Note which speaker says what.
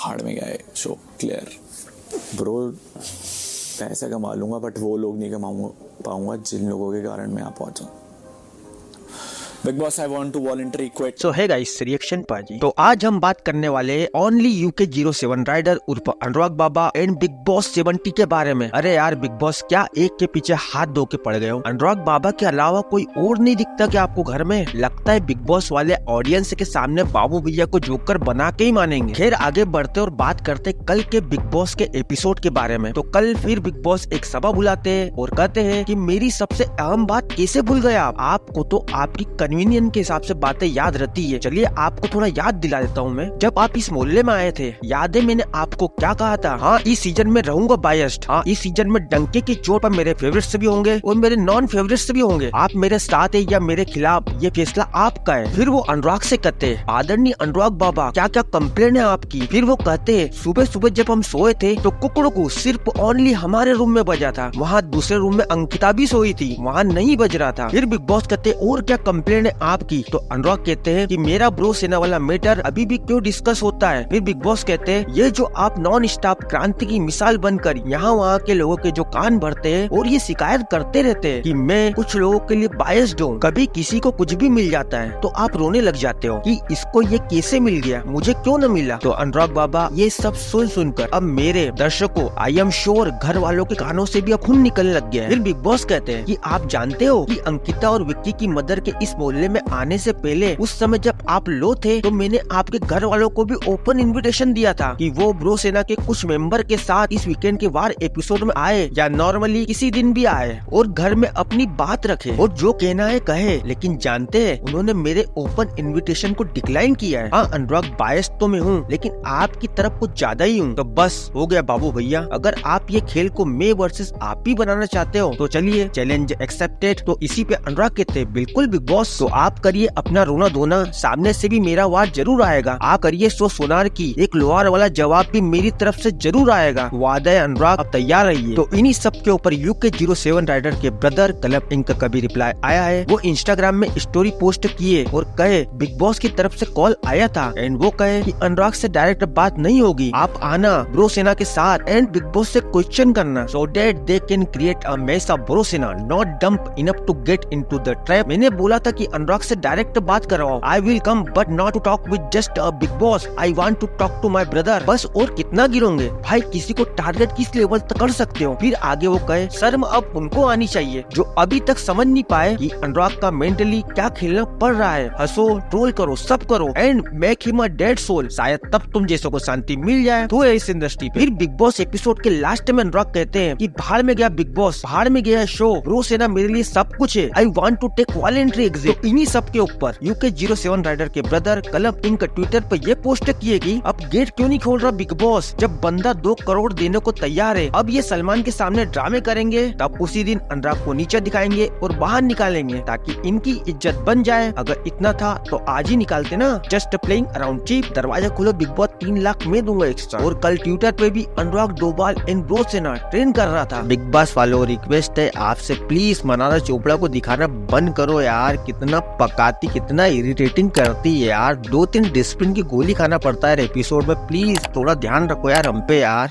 Speaker 1: भाड़ में गया है शो, क्लियर ब्रो। पैसे कमा लूंगा बट वो लोग नहीं कमा पाऊंगा जिन लोगों के कारण मैं यहाँ पहुंचा। Big boss I want to voluntary quit.
Speaker 2: So है गाइस, रिएक्शन पाजी। तो आज हम बात करने वाले हैं ओनली यूके 07 राइडर उर्फ अनुराग बाबा एंड बिग बॉस 70 के बारे में। अरे यार बिग बॉस, क्या एक के पीछे हाथ धो के पड़ गए हो? अनुराग बाबा के अलावा कोई और नहीं दिखता क्या आपको घर में? लगता है बिग बॉस वाले ऑडियंस के सामने बाबू भैया को जोकर बना के ही मानेंगे। खैर आगे बढ़ते और बात करते कल के बिग बॉस के एपिसोड के बारे में। तो कल फिर बिग बॉस एक सभा बुलाते हैं और कहते हैं कि मेरी सबसे अहम बात कैसे भूल गए आप? आपको तो आपकी कन्वीनियंस के हिसाब से बातें याद रहती है। चलिए आपको थोड़ा याद दिला देता हूँ मैं। जब आप इस मोहल्ले में आए थे, याद है मैंने आपको क्या कहा था? हाँ, इस सीजन में रहूंगा बायस्ड। हाँ, इस सीजन में डंके की चोट पर मेरे फेवरेट्स भी होंगे और मेरे नॉन फेवरेट्स भी होंगे। आप मेरे साथ है या मेरे खिलाफ, ये फैसला आपका है। फिर वो अनुराग से कहते हैं, आदरणीय अनुराग बाबा क्या क्या कंप्लेन है आपकी? फिर वो कहते हैं, सुबह सुबह जब हम सोए थे तो कुकड़ू सिर्फ ओनली हमारे रूम में बजा था, वहाँ दूसरे रूम में अंकिता भी सोई थी, वहाँ नहीं बज रहा था। फिर बिग बॉस कहते और क्या कंप्लेन है आपकी? तो अनुराग कहते हैं कि मेरा ब्रो सेना वाला मैटर अभी भी क्यों डिस्कस होता है? फिर बिग बॉस कहते हैं, ये जो आप नॉन स्टॉप क्रांति की मिसाल बनकर यहाँ वहाँ के लोगों के जो कान भरते हैं और ये शिकायत करते रहते हैं कि मैं कुछ लोगों के लिए बायस्ड हूँ, कभी किसी को कुछ भी मिल जाता है तो आप रोने लग जाते हो कि इसको ये कैसे मिल गया, मुझे क्यों न मिला? तो अनुराग बाबा ये सब सुनकर अब मेरे दर्शकों आई एम श्योर घर वालों के कानों से भी अब खून निकलने लग गया है। फिर बिग बॉस कहते हैं कि आप जानते हो कि अंकिता और विक्की की मदर के इस मोहल्ले में आने से पहले उस समय जब आप लो थे तो मैंने आपके घर वालों को भी ओपन इनविटेशन दिया था कि वो ब्रो सेना के कुछ मेंबर के साथ इस वीकेंड के वार एपिसोड में आए या नॉर्मली किसी दिन भी आए और घर में अपनी बात रखे और जो कहना है कहे। लेकिन जानते हैं उन्होंने मेरे ओपन इनविटेशन को डिक्लाइन किया है। हाँ, अनुराग बायस तो मैं हूँ लेकिन आपकी तरफ कुछ ज्यादा ही हूँ। तो बस हो गया बाबू भैया, अगर आप ये खेल को मैं वर्सेस आप ही बनाना चाहते हो तो चलिए, चैलेंज एक्सेप्टेड। तो इसी पे अनुराग कहते हैं, बिल्कुल बिग बॉस, तो आप करिए अपना रोना धोना, सामने से भी मेरा वार जरूर आएगा। आप करिए सो सोनार की एक लोहार वाला जवाब भी मेरी तरफ से जरूर आएगा। वादा है अनुराग, अब तैयार रहिए। तो इन्हीं सब के ऊपर यूके 07 राइडर के ब्रदर कलब इंक का भी रिप्लाई आया है। वो इंस्टाग्राम में स्टोरी पोस्ट किए और कहे बिग बॉस की तरफ से कॉल आया था एंड वो कहे कि अनुराग से डायरेक्ट बात नहीं होगी, आप आना ब्रो सेना के साथ एंड बिग बॉस से क्वेश्चन करना so that they can create a mess of bro सेना, not dumb enough to get into the trap. मैंने बोला था कि अनुराग से डायरेक्ट बात करवाओ, I will come but not to talk with just a big boss, I want to talk to my brother. बस और कितना गिरोगे भाई, किसी को टारगेट किस लेवल तक कर सकते हो? फिर आगे वो कहे शर्म अब उनको आनी चाहिए जो अभी तक समझ नहीं पाए कि अनुराग का मेंटली क्या खेलना पड़ रहा है। हंसो, ट्रोल करो, सब करो and make him a dead soul, शायद तब तुम जैसों को शांति मिल जाए तो इस इंडस्ट्री पे। फिर बिग बॉस एपिसोड के लास्ट में अनुराग कहते हैं कि भाड़ में गया बिग बॉस, भाड़ में गया शो, ब्रो सेना मेरे लिए सब कुछ है, I want to take voluntary exit. तो इन्हीं सब के ऊपर यूके 07 राइडर के ब्रदर कलब इंक ट्विटर पर ये पोस्ट किए कि अब गेट क्यों नहीं खोल रहा बिग बॉस, जब बंदा 2 करोड़ देने को तैयार है। अब ये सलमान के सामने ड्रामे करेंगे तब उसी दिन अनुराग को नीचे दिखाएंगे और बाहर निकालेंगे ताकि इनकी इज्जत बन जाए। अगर इतना था तो आज ही निकालते ना, जस्ट प्लेइंग अराउंड चीप। दरवाजा खोलो बिग बॉस, 3 लाख में दूंगा एक्स्ट्रा। और कल ट्विटर पे भी अनुराग डोभाल एंड ब्रो सेना ट्रेन कर रहा था। बिग बॉस वालों रिक्वेस्ट है आपसे, प्लीज मनारा चोपड़ा को दिखाना बंद करो यार, कितना पकाती, कितना इरिटेटिंग करती है यार। 2-3 डिस्प्लिन की गोली खाना पड़ता है एपिसोड में, प्लीज थोड़ा ध्यान रखो यार हम पे यार।